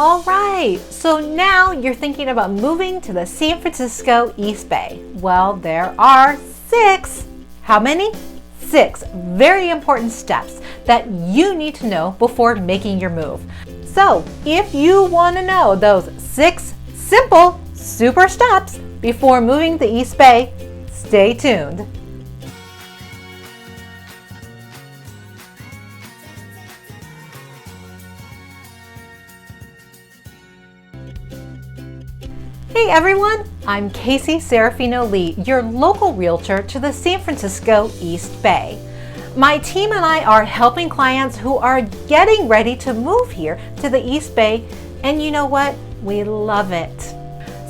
All right, so now you're thinking about moving to the San Francisco East Bay. Well, there are 6. How many? 6 very important steps that you need to know before making your move. So if you want to know those 6 simple, super steps before moving to the East Bay, stay tuned. Hey everyone, I'm Casey Serafino-Lee, your local realtor to the San Francisco East Bay. My team and I are helping clients who are getting ready to move here to the East Bay, and you know what? We love it.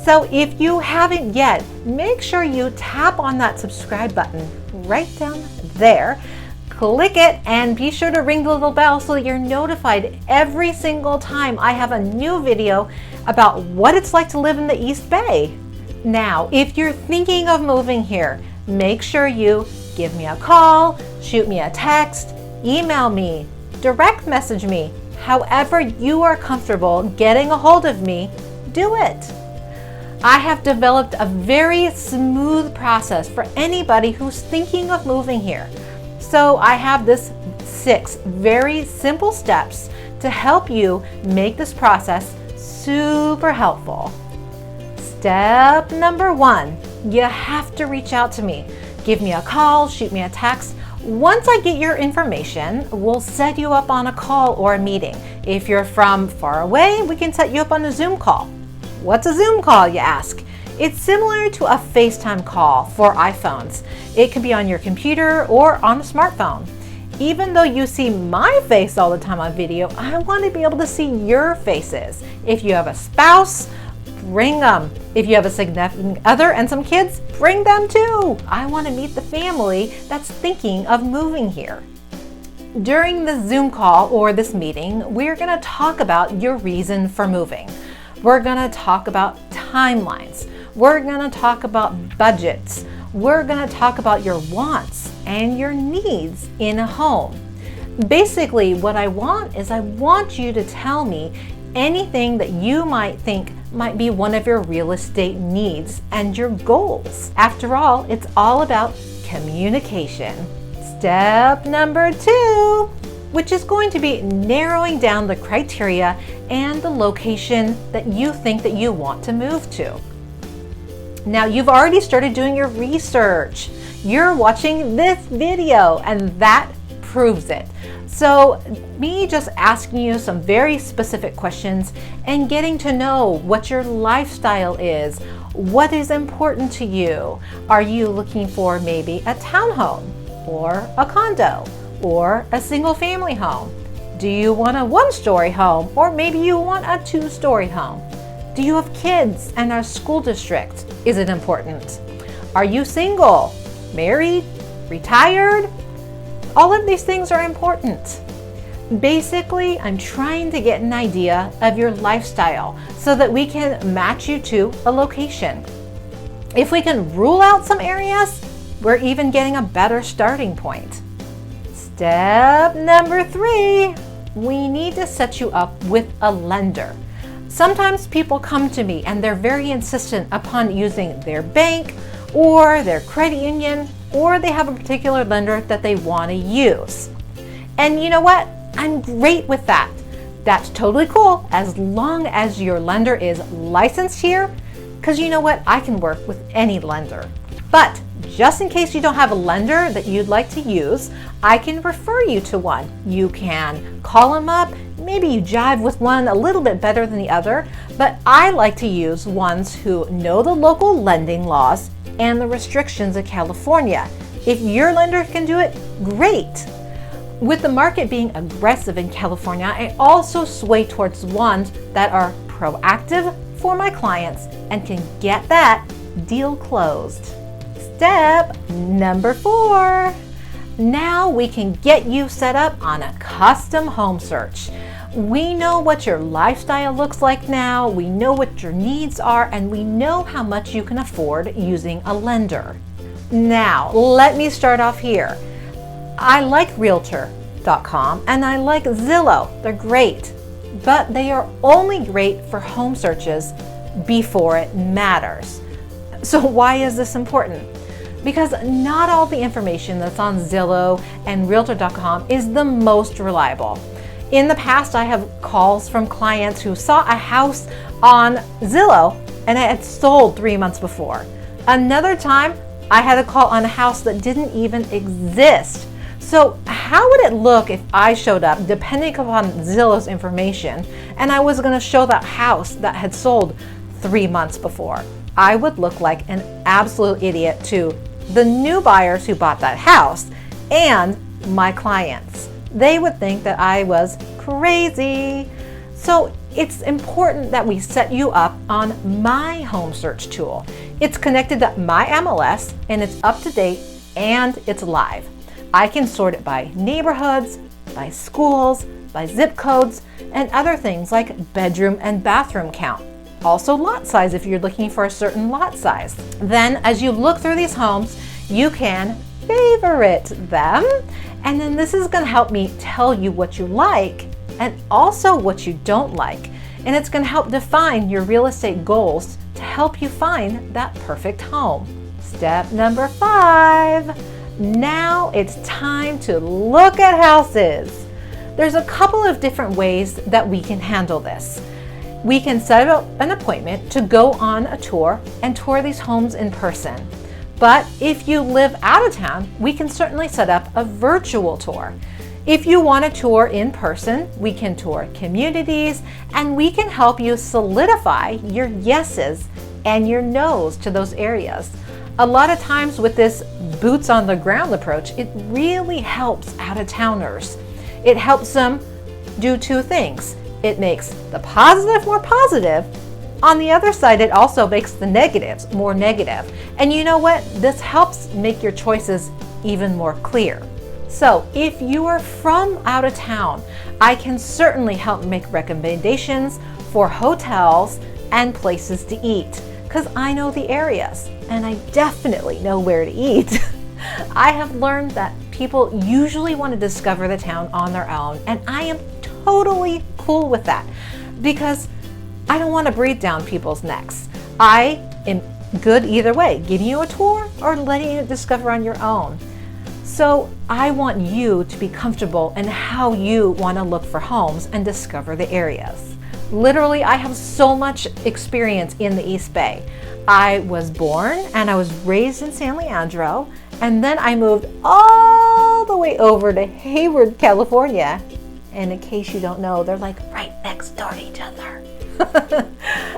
So if you haven't yet, make sure you tap on that subscribe button right down there. Click it and be sure to ring the little bell so that you're notified every single time I have a new video about what it's like to live in the East Bay. Now, if you're thinking of moving here, make sure you give me a call, shoot me a text, email me, direct message me. However you are comfortable getting a hold of me, do it. I have developed a very smooth process for anybody who's thinking of moving here. So I have this 6 very simple steps to help you make this process super helpful. Step number 1, you have to reach out to me. Give me a call, shoot me a text. Once I get your information, we'll set you up on a call or a meeting. If you're from far away, we can set you up on a Zoom call. What's a Zoom call, you ask? It's similar to a FaceTime call for iPhones. It can be on your computer or on a smartphone. Even though you see my face all the time on video, I want to be able to see your faces. If you have a spouse, bring them. If you have a significant other and some kids, bring them too. I want to meet the family that's thinking of moving here. During the Zoom call or this meeting, we're going to talk about your reason for moving. We're going to talk about timelines. We're going to talk about budgets. We're going to talk about your wants and your needs in a home. Basically, what I want is I want you to tell me anything that you might think might be one of your real estate needs and your goals. After all, it's all about communication. Step number 2, which is going to be narrowing down the criteria and the location that you think that you want to move to. Now, you've already started doing your research. You're watching this video, and that proves it. So me just asking you some very specific questions and getting to know what your lifestyle is, what is important to you. Are you looking for maybe a townhome or a condo or a single family home? Do you want a 1-story home, or maybe you want a 2-story home? Do you have kids, and our school district, is it important? Are you single, married, retired? All of these things are important. Basically, I'm trying to get an idea of your lifestyle so that we can match you to a location. If we can rule out some areas, we're even getting a better starting point. Step number 3, we need to set you up with a lender. Sometimes people come to me and they're very insistent upon using their bank or their credit union, or they have a particular lender that they want to use. And you know what? I'm great with that. That's totally cool as long as your lender is licensed here, because you know what? I can work with any lender. But just in case you don't have a lender that you'd like to use, I can refer you to one. You can call them up. Maybe you jive with one a little bit better than the other, but I like to use ones who know the local lending laws and the restrictions of California. If your lender can do it, great. With the market being aggressive in California, I also sway towards ones that are proactive for my clients and can get that deal closed. Step number 4. Now we can get you set up on a custom home search. We know what your lifestyle looks like now, we know what your needs are, and we know how much you can afford using a lender. Now, let me start off here. I like Realtor.com and I like Zillow. They're great. but they are only great for home searches before it matters. So why is this important? Because not all the information that's on Zillow and Realtor.com is the most reliable. In the past, I have calls from clients who saw a house on Zillow and it had sold 3 months before. Another time, I had a call on a house that didn't even exist. So how would it look if I showed up, depending upon Zillow's information, and I was gonna show that house that had sold 3 months before? I would look like an absolute idiot to the new buyers who bought that house and my clients. They would think that I was crazy. So it's important that we set you up on my home search tool. It's connected to my MLS and it's up to date and it's live. I can sort it by neighborhoods, by schools, by zip codes, and other things like bedroom and bathroom count. Also lot size if you're looking for a certain lot size. Then as you look through these homes, you can favorite them. And then this is gonna help me tell you what you like and also what you don't like. And it's gonna help define your real estate goals to help you find that perfect home. Step number 5. Now it's time to look at houses. There's a couple of different ways that we can handle this. We can set up an appointment to go on a tour and tour these homes in person. But if you live out of town, we can certainly set up a virtual tour. If you want to tour in person, we can tour communities and we can help you solidify your yeses and your nos to those areas. A lot of times with this boots on the ground approach, it really helps out-of-towners. It helps them do 2 things. It makes the positive more positive. On the other side, it also makes the negatives more negative. And you know what? This helps make your choices even more clear. So if you are from out of town, I can certainly help make recommendations for hotels and places to eat because I know the areas and I definitely know where to eat. I have learned that people usually want to discover the town on their own, and I am totally cool with that because I don't want to breathe down people's necks. I am good either way, giving you a tour or letting you discover on your own. So I want you to be comfortable in how you want to look for homes and discover the areas. Literally, I have so much experience in the East Bay. I was born and I was raised in San Leandro, and then I moved all the way over to Hayward, California. And in case you don't know, they're like right next door to each other.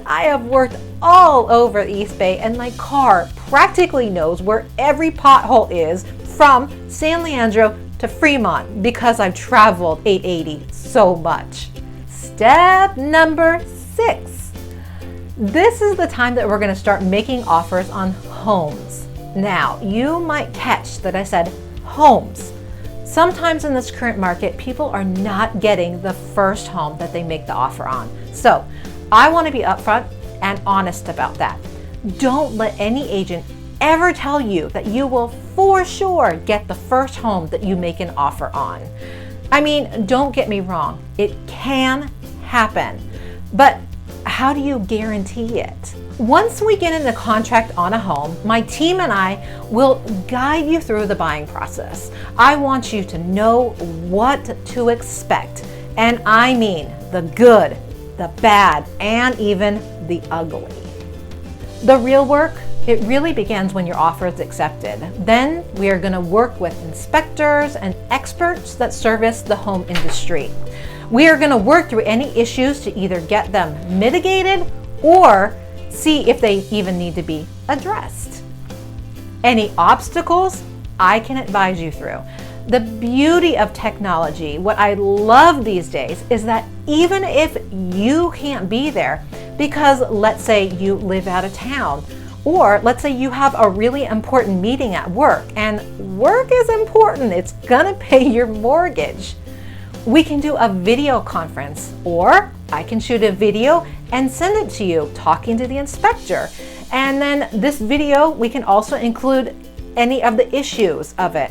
I have worked all over the East Bay and my car practically knows where every pothole is from San Leandro to Fremont because I've traveled 880 so much. Step number 6. This is the time that we're going to start making offers on homes. Now, you might catch that I said homes. Sometimes in this current market, people are not getting the first home that they make the offer on. So I want to be upfront and honest about that. Don't let any agent ever tell you that you will for sure get the first home that you make an offer on. I mean, don't get me wrong, it can happen, but how do you guarantee it? Once we get into contract on a home, my team and I will guide you through the buying process. I want you to know what to expect, and I mean the good, the bad, and even the ugly. The real work, it really begins when your offer is accepted. Then we are going to work with inspectors and experts that service the home industry. We are going to work through any issues to either get them mitigated or see if they even need to be addressed. Any obstacles, I can advise you through. The beauty of technology, what I love these days, is that even if you can't be there, because let's say you live out of town, or let's say you have a really important meeting at work, and work is important, it's gonna pay your mortgage. We can do a video conference, or I can shoot a video and send it to you talking to the inspector. And then this video, we can also include any of the issues of it.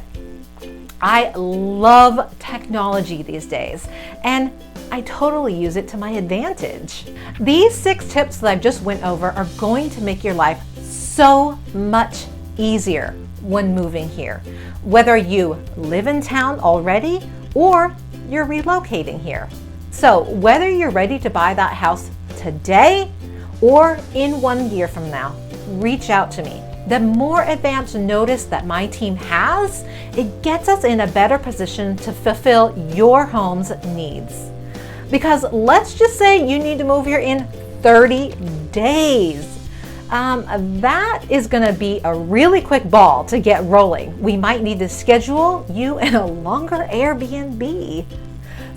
I love technology these days, and I totally use it to my advantage. These 6 tips that I've just went over are going to make your life so much easier when moving here, whether you live in town already or you're relocating here. So whether you're ready to buy that house today or in 1 year from now, reach out to me. The more advance notice that my team has, it gets us in a better position to fulfill your home's needs. Because let's just say you need to move here in 30 days. That is going to be a really quick ball to get rolling. We might need to schedule you in a longer Airbnb.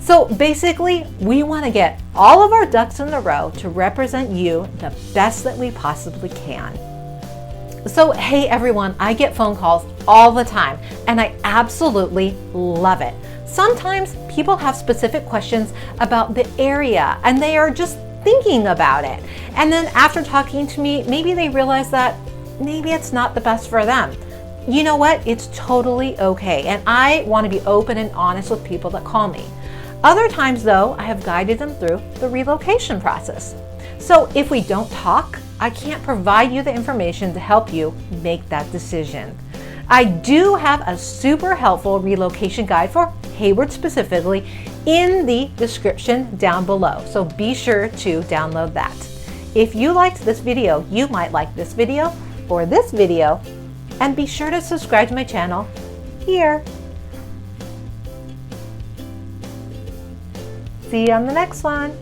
So basically, we want to get all of our ducks in a row to represent you the best that we possibly can. So hey everyone, I get phone calls all the time and I absolutely love it. Sometimes people have specific questions about the area and they are just thinking about it. And then after talking to me, maybe they realize that maybe it's not the best for them. You know what? It's totally okay. And I want to be open and honest with people that call me. Other times though, I have guided them through the relocation process. So if we don't talk, I can't provide you the information to help you make that decision. I do have a super helpful relocation guide for Hayward specifically in the description down below. So be sure to download that. If you liked this video, you might like this video or this video, and be sure to subscribe to my channel here. See you on the next one.